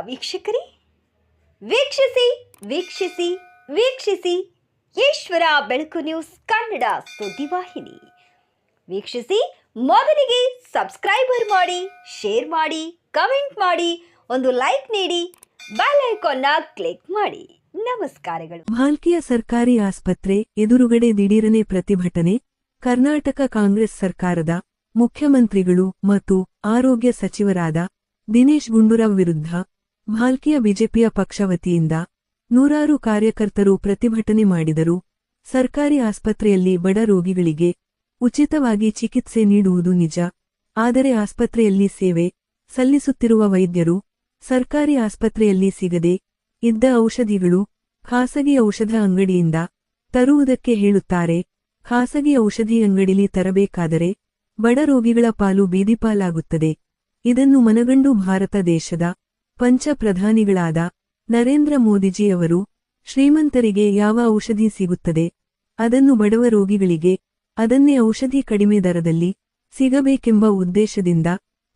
ವೀಕ್ಷಕರೇ, ವೀಕ್ಷಿಸಿ ವೀಕ್ಷಿಸಿ ವೀಕ್ಷಿಸಿ ಈಶ್ವರ ಬೆಳಕು ನ್ಯೂಸ್ ಕನ್ನಡ ಸುದ್ದಿವಾಹಿನಿ. ವೀಕ್ಷಿಸಿ, ಮೊದಲಿಗೆ ಸಬ್ಸ್ಕ್ರೈಬರ್ ಮಾಡಿ, ಶೇರ್ ಮಾಡಿ, ಕಮೆಂಟ್ ಮಾಡಿ, ಒಂದು ಲೈಕ್ ನೀಡಿ, ಬೆಲ್ ಐಕಾನ್ನ ಕ್ಲಿಕ್ ಮಾಡಿ. ನಮಸ್ಕಾರಗಳು. ಭಾಲ್ಕಿಯ ಸರ್ಕಾರಿ ಆಸ್ಪತ್ರೆ ಎದುರುಗಡೆ ದಿಢೀರನೆ ಪ್ರತಿಭಟನೆ. ಕರ್ನಾಟಕ ಕಾಂಗ್ರೆಸ್ ಸರ್ಕಾರದ ಮುಖ್ಯಮಂತ್ರಿಗಳು ಮತ್ತು ಆರೋಗ್ಯ ಸಚಿವರಾದ ದಿನೇಶ್ ಗುಂಡೂರಾವ್ ವಿರುದ್ಧ ಭಾಲ್ಕಿಯ ಬಿಜೆಪಿಯ ಪಕ್ಷ ವತಿಯಿಂದ ನೂರಾರು ಕಾರ್ಯಕರ್ತರು ಪ್ರತಿಭಟನೆ ಮಾಡಿದರು. ಸರ್ಕಾರಿ ಆಸ್ಪತ್ರೆಯಲ್ಲಿ ಬಡ ರೋಗಿಗಳಿಗೆ ಉಚಿತವಾಗಿ ಚಿಕಿತ್ಸೆ ನೀಡುವುದು ನಿಜ, ಆದರೆ ಆಸ್ಪತ್ರೆಯಲ್ಲಿ ಸೇವೆ ಸಲ್ಲಿಸುತ್ತಿರುವ ವೈದ್ಯರು ಸರ್ಕಾರಿ ಆಸ್ಪತ್ರೆಯಲ್ಲಿ ಸಿಗದೆ ಇದ್ದ ಔಷಧಿಗಳು ಖಾಸಗಿ ಔಷಧ ಅಂಗಡಿಯಿಂದ ತರುವುದಕ್ಕೆ ಹೇಳುತ್ತಾರೆ. ಖಾಸಗಿ ಔಷಧಿ ಅಂಗಡಿಲಿ ತರಬೇಕಾದರೆ ಬಡ ರೋಗಿಗಳ ಪಾಲು ಬೀದಿಪಾಲಾಗುತ್ತದೆ. ಇದನ್ನು ಮನಗಂಡು ಭಾರತ ದೇಶದ ಪಂಚ ಪ್ರಧಾನಿಗಳಾದ ನರೇಂದ್ರ ಮೋದಿಜಿಯವರು ಶ್ರೀಮಂತರಿಗೆ ಯಾವ ಔಷಧಿ ಸಿಗುತ್ತದೆ ಅದನ್ನು ಬಡವ ರೋಗಿಗಳಿಗೆ ಅದನ್ನೇ ಔಷಧಿ ಕಡಿಮೆ ದರದಲ್ಲಿ ಸಿಗಬೇಕೆಂಬ ಉದ್ದೇಶದಿಂದ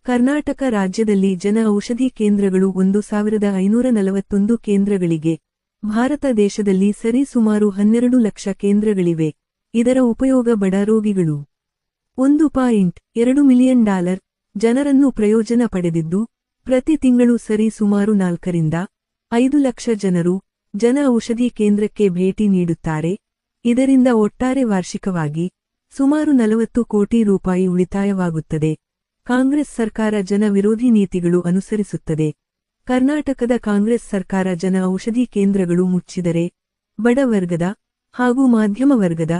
ಕರ್ನಾಟಕ ರಾಜ್ಯದಲ್ಲಿ ಜನ ಔಷಧಿ ಕೇಂದ್ರಗಳು 1541 ಕೇಂದ್ರಗಳಿಗೆ, ಭಾರತ ದೇಶದಲ್ಲಿ ಸರಿ ಸುಮಾರು 12 ಲಕ್ಷ ಕೇಂದ್ರಗಳಿವೆ. ಇದರ ಉಪಯೋಗ ಬಡ ರೋಗಿಗಳು $1.2 ಮಿಲಿಯನ್ ಜನರನ್ನು ಪ್ರಯೋಜನ ಪಡೆದಿದ್ದು, ಪ್ರತಿ ತಿಂಗಳು ಸರಿ ಸುಮಾರು 4 ರಿಂದ 5 ಲಕ್ಷ ಜನರು ಜನ ಔಷಧಿ ಕೇಂದ್ರಕ್ಕೆ ಭೇಟಿ ನೀಡುತ್ತಾರೆ. ಇದರಿಂದ ಒಟ್ಟಾರೆ ವಾರ್ಷಿಕವಾಗಿ ಸುಮಾರು 40 ಕೋಟಿ ರೂಪಾಯಿ ಉಳಿತಾಯವಾಗುತ್ತದೆ. ಕಾಂಗ್ರೆಸ್ ಸರ್ಕಾರ ಜನ ವಿರೋಧಿ ನೀತಿಗಳು ಅನುಸರಿಸುತ್ತದೆ. ಕರ್ನಾಟಕದ ಕಾಂಗ್ರೆಸ್ ಸರ್ಕಾರ ಜನ ಔಷಧಿ ಕೇಂದ್ರಗಳು ಮುಚ್ಚಿದರೆ ಬಡ ವರ್ಗದ ಹಾಗೂ ಮಾಧ್ಯಮ ವರ್ಗದ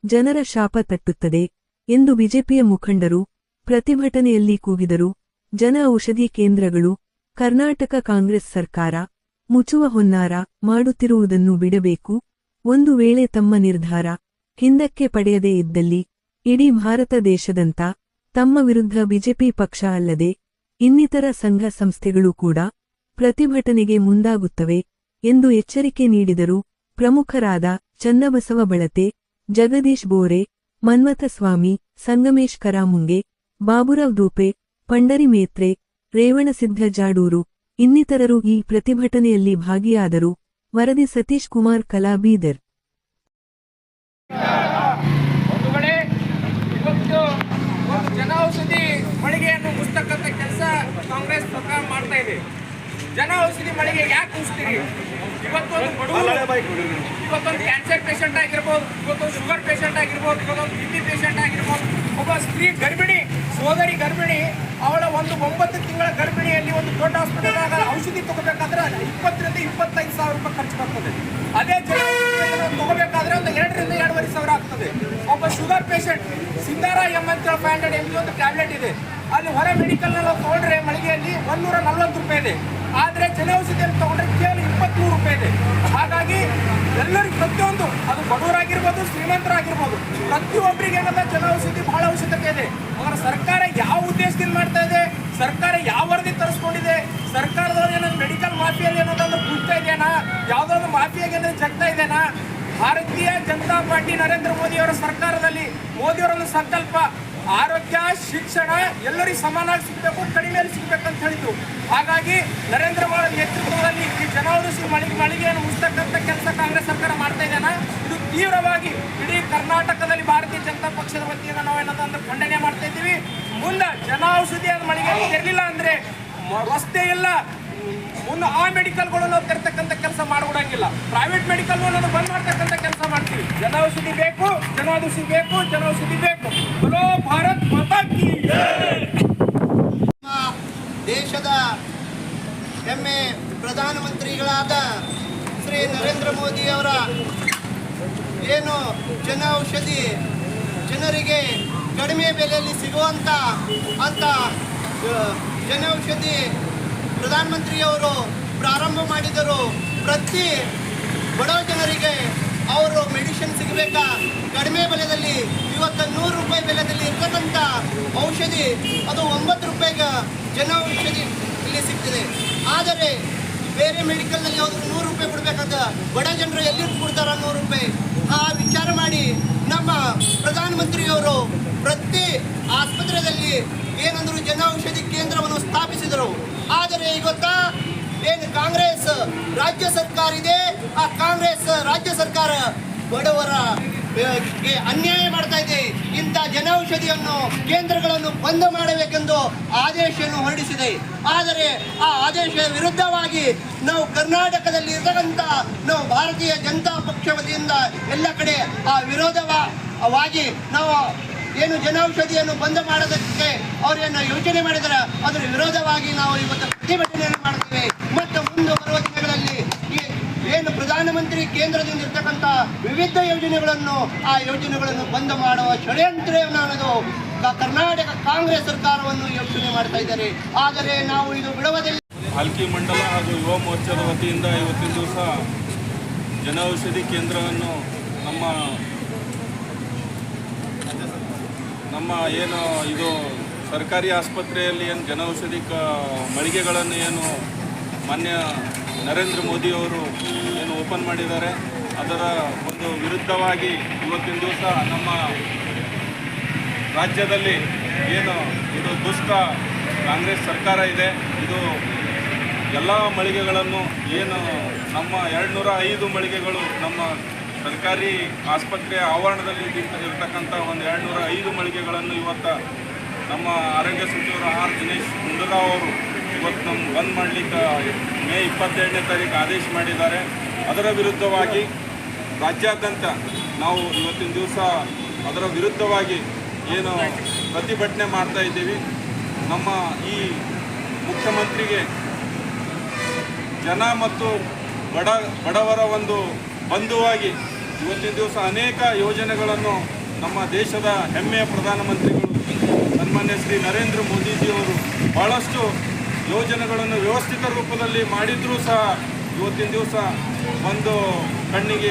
ಜನರ ಶಾಪ ತಟ್ಟುತ್ತದೆ ಎಂದು ಬಿಜೆಪಿಯ ಮುಖಂಡರು ಪ್ರತಿಭಟನೆಯಲ್ಲಿ ಕೂಗಿದರು. ಜನ ಔಷಧಿ ಕೇಂದ್ರಗಳು ಕರ್ನಾಟಕ ಕಾಂಗ್ರೆಸ್ ಸರ್ಕಾರ ಮುಚ್ಚುವ ಹುನ್ನಾರ ಮಾಡುತ್ತಿರುವುದನ್ನು ಬಿಡಬೇಕು. ಒಂದು ವೇಳೆ ತಮ್ಮ ನಿರ್ಧಾರ ಹಿಂದಕ್ಕೆ ಪಡೆಯದೇ ಇದ್ದಲ್ಲಿ ಇಡೀ ಭಾರತ ದೇಶದಂತ ತಮ್ಮ ವಿರುದ್ಧ ಬಿಜೆಪಿ ಪಕ್ಷ ಅಲ್ಲದೆ ಇನ್ನಿತರ ಸಂಘ ಸಂಸ್ಥೆಗಳು ಕೂಡ ಪ್ರತಿಭಟನೆಗೆ ಮುಂದಾಗುತ್ತವೆ ಎಂದು ಎಚ್ಚರಿಕೆ ನೀಡಿದರು. ಪ್ರಮುಖರಾದ ಚನ್ನಬಸವ ಬಳತೆ, ಜಗದೀಶ್ ಬೋರೆ, ಮನ್ಮಥಸ್ವಾಮಿ, ಸಂಗಮೇಶ್ ಕರಾಮುಂಗೆ, ಬಾಬುರಾವ್ ದೂಪೆ, ಪಂಡರಿ ಮೇತ್ರೆ, ರೇವಣಸಿದ್ಧ ಜಾಡೂರು ಇನ್ನಿತರರು ಈ ಪ್ರತಿಭಟನೆಯಲ್ಲಿ ಭಾಗಿಯಾದರು. ವರದಿ ಸತೀಶ್ ಕುಮಾರ್ ಕಲಾ, ಬೀದರ್. ಜನೌಷಧಿ ಮಳಿಗೆಯನ್ನು ಮುಚ್ಚತಕ್ಕಂಥ ಕೆಲಸ ಕಾಂಗ್ರೆಸ್ ಸರ್ಕಾರ ಮಾಡ್ತಾ ಇದೆ. ಜನೌಷಧಿ ಮಳಿಗೆ ಯಾಕೆ ಮುಚ್ತೀರಿ? ಇವತ್ತೊಂದು ಬಡವರು, ಇವತ್ತೊಂದು ಕ್ಯಾನ್ಸರ್ ಪೇಷಂಟ್ ಆಗಿರ್ಬೋದು, ಇವತ್ತೊಂದು ಶುಗರ್ ಪೇಷಂಟ್ ಆಗಿರ್ಬೋದು, ಇವತ್ತೊಂದು BP ಪೇಷಂಟ್ ಆಗಿರ್ಬೋದು, ಒಬ್ಬ ಸ್ತ್ರೀ ಗರ್ಭಿಣಿ, ಸೋದರಿ ಗರ್ಭಿಣಿ, ಅವಳ ಒಂದು 9 ತಿಂಗಳ ಗರ್ಭಿಣಿಯಲ್ಲಿ ಒಂದು ದೊಡ್ಡ ಹಾಸ್ಪಿಟಲ್ನಾಗ ಔಷಧಿ ತಗೋಬೇಕಾದ್ರೆ 20 ರಿಂದ 25 ಸಾವಿರ ರೂಪಾಯಿ ಖರ್ಚು ಬರ್ತದೆ. ಅದೇ ತಗೋಬೇಕಾದ್ರೆ ಒಂದು 2 ರಿಂದ 2.5 ಸಾವಿರ ಆಗ್ತದೆ. ಒಬ್ಬ ಶುಗರ್ ಪೇಷಂಟ್ ಸಿಂಧಾರ ಎಂ ಅಂತ 500 mg ಒಂದು ಟ್ಯಾಬ್ಲೆಟ್ ಇದೆ, ಅಲ್ಲಿ ಹೊರ ಮೆಡಿಕಲ್ನಲ್ಲಿ ತಗೊಂಡ್ರೆ ಮಳಿಗೆಯಲ್ಲಿ 140 ರೂಪಾಯಿ ಇದೆ. ಆದರೆ ಜನೌಷಧಿಯಲ್ಲಿ ತಗೊಂಡ್ರೆ ಕೇವಲ 23 ರೂಪಾಯಿ ಇದೆ. ಹಾಗಾಗಿ ಎಲ್ಲರಿಗೂ ಪ್ರತಿಯೊಂದು, ಅದು ಬಡವರಾಗಿರ್ಬೋದು, ಶ್ರೀಮಂತರಾಗಿರ್ಬೋದು, ಪ್ರತಿಯೊಬ್ಬರಿಗೆ ಏನಂತ ಜನೌಷಧಿ ಬಹಳ ಅವಶ್ಯಕತೆ ಇದೆ. ಅವರ ಸರ್ಕಾರ ಯಾವ ಉದ್ದೇಶದಿಂದ ಮಾಡ್ತಾ ಇದೆ, ಸರ್ಕಾರ ಯಾವ ವರದಿ ತರಿಸ್ಕೊಂಡಿದೆ, ಸರ್ಕಾರದವ್ರು ಏನಾದ್ರು ಮೆಡಿಕಲ್ ಮಾಫಿಯಲ್ಲಿ ಏನಾದ್ರು ಕುಗ್ತಾ ಇದೆಯಾ, ಯಾವುದಾದ್ರು ಮಾಫಿಯಾಗಿ ಏನಾದ್ರು ಜಗ್ತಾ ಇದೆಯಾ? ಭಾರತೀಯ ಜನತಾ ಪಾರ್ಟಿ ನರೇಂದ್ರ ಮೋದಿಯವರ ಸರ್ಕಾರದಲ್ಲಿ ಮೋದಿಯವರೊಂದು ಸಂಕಲ್ಪ ಆರೋಗ್ಯ, ಶಿಕ್ಷಣ ಎಲ್ಲರಿಗೂ ಸಮಾನಾಗಿ ಸಿಗಬೇಕು, ಕಡಿಮೆಯಲ್ಲಿ ಸಿಗಬೇಕು ಅಂತ ಹೇಳಿದ್ರು. ಹಾಗಾಗಿ ನರೇಂದ್ರ ಮೋದಿ ನೇತೃತ್ವದಲ್ಲಿ ಈ ಜನೌಷಧಿ ಮಳಿಗೆಯನ್ನು ಮುಚ್ಚತಕ್ಕಂಥ ಕೆಲಸ ಕಾಂಗ್ರೆಸ್ ಸರ್ಕಾರ ಮಾಡ್ತಾ ಇದೆಯಾ? ಇದು ತೀವ್ರವಾಗಿ ಇಡೀ ಕರ್ನಾಟಕದಲ್ಲಿ ಭಾರತೀಯ ಜನತಾ ಪಕ್ಷದ ವತಿಯಿಂದ ನಾವು ಏನಂದ್ರೆ ಖಂಡನೆ ಮಾಡ್ತಾ ಇದ್ದೀವಿ. ಮುಂದೆ ಜನೌಷಧಿ ಮಳಿಗೆ ತೆರಲಿಲ್ಲ ಅಂದ್ರೆ ರಸ್ತೆ ಇಲ್ಲ, ಮುಂದೆ ಆ ಮೆಡಿಕಲ್ಗಳು ನಾವು ತೆರತಕ್ಕಂಥ ಕೆಲಸ ಮಾಡಿಬಿಡಂಗಿಲ್ಲ. ಪ್ರೈವೇಟ್ ಮೆಡಿಕಲ್ ನಾವು ಬಂದ್ ಮಾಡ್ತಕ್ಕಂಥ ಕೆಲಸ ಮಾಡ್ತೀವಿ. ಜನೌಷಧಿ ಬೇಕು, ಜನೌಷಧಿ ಬೇಕು, ಜನೌಷಧಿ ಬೇಕು. ಬಲೋ ಭಾರತ್ ಮಾತಾ ಕೀ ಜೈ. ದೇಶದ ಹೆಮ್ಮೆ ಪ್ರಧಾನಮಂತ್ರಿಗಳಾದ ಶ್ರೀ ನರೇಂದ್ರ ಮೋದಿ ಅವರ ಏನು ಜನೌಷಧಿ ಜನರಿಗೆ ಕಡಿಮೆ ಬೆಲೆಯಲ್ಲಿ ಸಿಗುವಂಥ ಜನೌಷಧಿ ಪ್ರಧಾನಮಂತ್ರಿಯವರು ಪ್ರಾರಂಭ ಮಾಡಿದರು. ಪ್ರತಿ ಬಡ ಜನರಿಗೆ ಅವರು ಮೆಡಿಸಿನ್ ಸಿಗಬೇಕಾ ಕಡಿಮೆ ಬೆಲೆಯಲ್ಲಿ, ಇವತ್ತು 100 ರೂಪಾಯಿ ಬೆಲೆಯಲ್ಲಿ ಇರ್ತಕ್ಕಂಥ ಔಷಧಿ ಅದು 9 ರೂಪಾಯಿಗೆ ಜನೌಷಧಿ ಇಲ್ಲಿ ಸಿಗ್ತದೆ. ಆದರೆ ಬೇರೆ ಮೆಡಿಕಲ್ನಲ್ಲಿ ಅವರು 100 ರೂಪಾಯಿ ಕೊಡಬೇಕಾದ ಬಡ ಜನರು ಎಲ್ಲಿ ಕೊಡ್ತಾರೆ 100 ರೂಪಾಯಿ? ಆ ವಿಚಾರ ಮಾಡಿ ನಮ್ಮ ಪ್ರಧಾನಮಂತ್ರಿಯವರು ಪ್ರತಿ ಆಸ್ಪತ್ರೆಯಲ್ಲಿ ಏನಂದ್ರು ಜನೌಷಧಿ ಕೇಂದ್ರವನ್ನು ಸ್ಥಾಪಿಸಿದರು. ಆದರೆ ಇವತ್ತ ಏನು ಕಾಂಗ್ರೆಸ್ ರಾಜ್ಯ ಸರ್ಕಾರ ಇದೆ, ಆ ಕಾಂಗ್ರೆಸ್ ರಾಜ್ಯ ಸರ್ಕಾರ ಬಡವರ ಗೆ ಅನ್ಯಾಯ ಮಾಡ್ತಾ ಇದೆ. ಇಂಥ ಜನೌಷಧಿಯನ್ನು ಕೇಂದ್ರಗಳನ್ನು ಬಂದ್ ಮಾಡಬೇಕೆಂದು ಆದೇಶವನ್ನು ಹೊರಡಿಸಿದೆ. ಆದರೆ ಆ ಆದೇಶದ ವಿರುದ್ಧವಾಗಿ ನಾವು ಕರ್ನಾಟಕದಲ್ಲಿ ಇರತಕ್ಕಂಥ ನಾವು ಭಾರತೀಯ ಜನತಾ ಪಕ್ಷ ವತಿಯಿಂದ ಎಲ್ಲ ಕಡೆ ಆ ವಿರೋಧವಾಗಿ ನಾವು ಏನು ಜನೌಷಧಿಯನ್ನು ಬಂದ್ ಮಾಡೋದಕ್ಕೆ ಅವರೇನು ಯೋಚನೆ ಮಾಡಿದರೆ ಅದರ ವಿರೋಧವಾಗಿ ನಾವು ಇವತ್ತು ಪ್ರತಿಭಟನೆಯನ್ನು ಮಾಡ್ತೇವೆ. ಮತ್ತು ಮುಂದೆ ಬರುವ ದಿನಗಳಲ್ಲಿ ಏನು ಪ್ರಧಾನಮಂತ್ರಿ ಕೇಂದ್ರದಿಂದ ಇರ್ತಕ್ಕಂಥ ವಿವಿಧ ಯೋಜನೆಗಳನ್ನು ಆ ಯೋಜನೆಗಳನ್ನು ಬಂದ್ ಮಾಡುವ ಷಡ್ಯಂತ್ರವನ್ನು ಅನ್ನೋದು ಕರ್ನಾಟಕ ಕಾಂಗ್ರೆಸ್ ಸರ್ಕಾರವನ್ನು ಯೋಚನೆ ಮಾಡ್ತಾ ಇದ್ದಾರೆ. ಆದರೆ ನಾವು ಇದು ಬಿಡುವುದಿಲ್ಲ. ಹಲ್ಕಿ ಮಂಡಲ ಹಾಗೂ ಯುವ ಮೋರ್ಚಾದ ವತಿಯಿಂದ ಇವತ್ತಿನ ದಿವಸ ಜನೌಷಧಿ ಕೇಂದ್ರವನ್ನು ನಮ್ಮ ಏನು ಇದು ಸರ್ಕಾರಿ ಆಸ್ಪತ್ರೆಯಲ್ಲಿ ಏನು ಜನೌಷಧಿ ಮಳಿಗೆಗಳನ್ನು ಏನು ಮಾನ್ಯ ನರೇಂದ್ರ ಮೋದಿಯವರು ಏನು ಓಪನ್ ಮಾಡಿದ್ದಾರೆ, ಅದರ ಒಂದು ವಿರುದ್ಧವಾಗಿ ಇವತ್ತಿನ ದಿವಸ ನಮ್ಮ ರಾಜ್ಯದಲ್ಲಿ ಏನು ಇದು ದುಷ್ಟ ಕಾಂಗ್ರೆಸ್ ಸರ್ಕಾರ ಇದೆ, ಇದು ಎಲ್ಲ ಮಳಿಗೆಗಳನ್ನು ಏನು ನಮ್ಮ 205 ಮಳಿಗೆಗಳು ನಮ್ಮ ಸರ್ಕಾರಿ ಆಸ್ಪತ್ರೆಯ ಆವರಣದಲ್ಲಿ ಇರತಕ್ಕಂಥ ಒಂದು 205 ಮಳಿಗೆಗಳನ್ನು ಇವತ್ತು ನಮ್ಮ ಆರೋಗ್ಯ ಸಚಿವರು ಆರ್ ದಿನೇಶ್ ಗುಂಡೂರಾವ್ ಅವರು ಇವತ್ತು ನಮ್ಮ ಬಂದ್ ಮಾಡಲಿಕ್ಕೆ ಮೇ 22ನೇ ತಾರೀಕು ಆದೇಶ ಮಾಡಿದ್ದಾರೆ. ಅದರ ವಿರುದ್ಧವಾಗಿ ರಾಜ್ಯಾದ್ಯಂತ ನಾವು ಇವತ್ತಿನ ದಿವಸ ಅದರ ವಿರುದ್ಧವಾಗಿ ಏನು ಪ್ರತಿಭಟನೆ ಮಾಡ್ತಾ ಇದ್ದೀವಿ. ನಮ್ಮ ಈ ಮುಖ್ಯಮಂತ್ರಿಗೆ ಜನ ಮತ್ತು ಬಡವರ ಒಂದು ಬಂಧುವಾಗಿ ಇವತ್ತಿನ ದಿವಸ ಅನೇಕ ಯೋಜನೆಗಳನ್ನು ನಮ್ಮ ದೇಶದ ಹೆಮ್ಮೆಯ ಪ್ರಧಾನಮಂತ್ರಿಗಳು ಸನ್ಮಾನ್ಯ ಶ್ರೀ ನರೇಂದ್ರ ಮೋದಿಜಿಯವರು ಭಾಳಷ್ಟು ಯೋಜನೆಗಳನ್ನು ವ್ಯವಸ್ಥಿತ ರೂಪದಲ್ಲಿ ಮಾಡಿದರೂ ಸಹ ಇವತ್ತಿನ ದಿವಸ ಒಂದು ಕಣ್ಣಿಗೆ